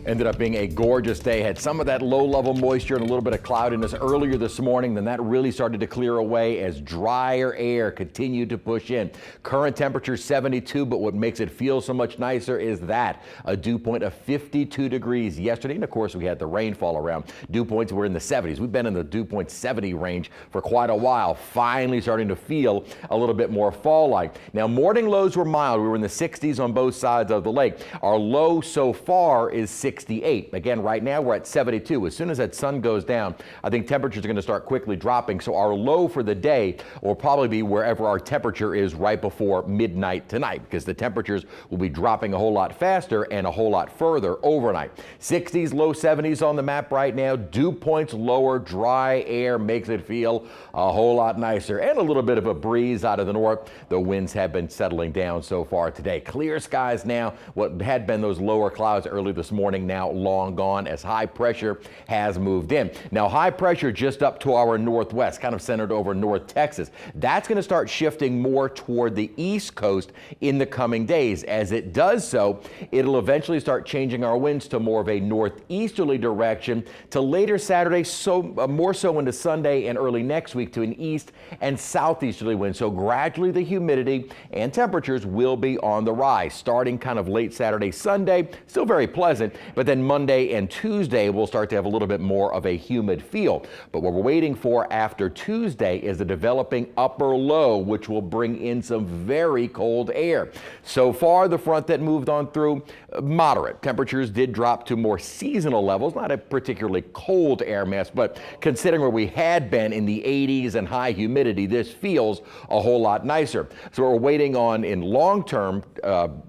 Ended up being a gorgeous day. Had some of that low-level moisture and a little bit of cloudiness earlier this morning. Then that really started to clear away as drier air continued to push in. Current temperature 72, but what makes it feel so much nicer is that a dew point of 52 degrees yesterday. And of course, we had the rainfall around. Dew points were in the 70s. We've been in the dew point 70 range for quite a while. Finally starting to feel a little bit more fall-like. Now, morning lows were mild. We were in the 60s on both sides of the lake. Our low so far is 68. Again, right now we're at 72. As soon as that sun goes down, I think temperatures are going to start quickly dropping. So our low for the day will probably be wherever our temperature is right before midnight tonight, because the temperatures will be dropping a whole lot faster and a whole lot further overnight. 60s, low 70s on the map right now. Dew points lower, dry air makes it feel a whole lot nicer, and a little bit of a breeze out of the north. The winds have been settling down so far today. Clear skies now. What had been those lower clouds early this morning now long gone as high pressure has moved in. Now, high pressure just up to our northwest, kind of centered over North Texas. That's going to start shifting more toward the east coast in the coming days. As it does so, it'll eventually start changing our winds to more of a northeasterly direction to later Saturday, more so into Sunday and early next week to an east and southeasterly wind. So gradually the humidity and temperatures will be on the rise, starting kind of late Saturday, Sunday, still very pleasant. But then Monday and Tuesday we'll start to have a little bit more of a humid feel. But what we're waiting for after Tuesday is a developing upper low, which will bring in some very cold air. So far, the front that moved on through, moderate. Temperatures did drop to more seasonal levels, not a particularly cold air mass, but considering where we had been in the 80s and high humidity, this feels a whole lot nicer. So what we're waiting on in long term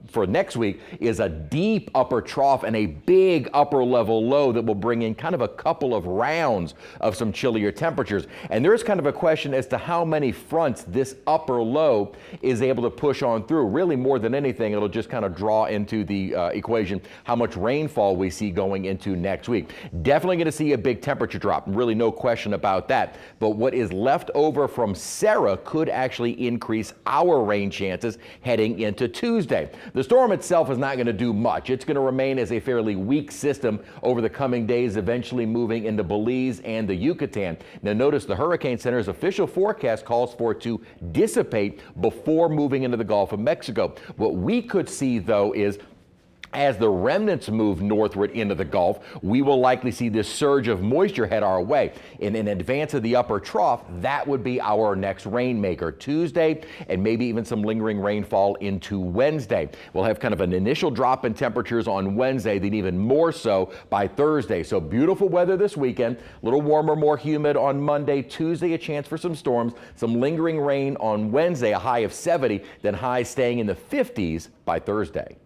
for next week is a deep upper trough and a big upper level low that will bring in kind of a couple of rounds of some chillier temperatures. And there's kind of a question as to how many fronts this upper low is able to push on through. Really, more than anything, it'll just kind of draw into the equation how much rainfall we see going into next week. Definitely going to see a big temperature drop. Really no question about that. But what is left over from Sarah could actually increase our rain chances heading into Tuesday. The storm itself is not going to do much. It's going to remain as a fairly weak system over the coming days, eventually moving into Belize and the Yucatan. Now notice the Hurricane Center's official forecast calls for it to dissipate before moving into the Gulf of Mexico. What we could see, though, is as the remnants move northward into the Gulf, we will likely see this surge of moisture head our way. And in advance of the upper trough, that would be our next rainmaker Tuesday, and maybe even some lingering rainfall into Wednesday. We'll have kind of an initial drop in temperatures on Wednesday, then even more so by Thursday. So beautiful weather this weekend, a little warmer, more humid on Monday. Tuesday, a chance for some storms, some lingering rain on Wednesday, a high of 70, then highs staying in the 50s by Thursday.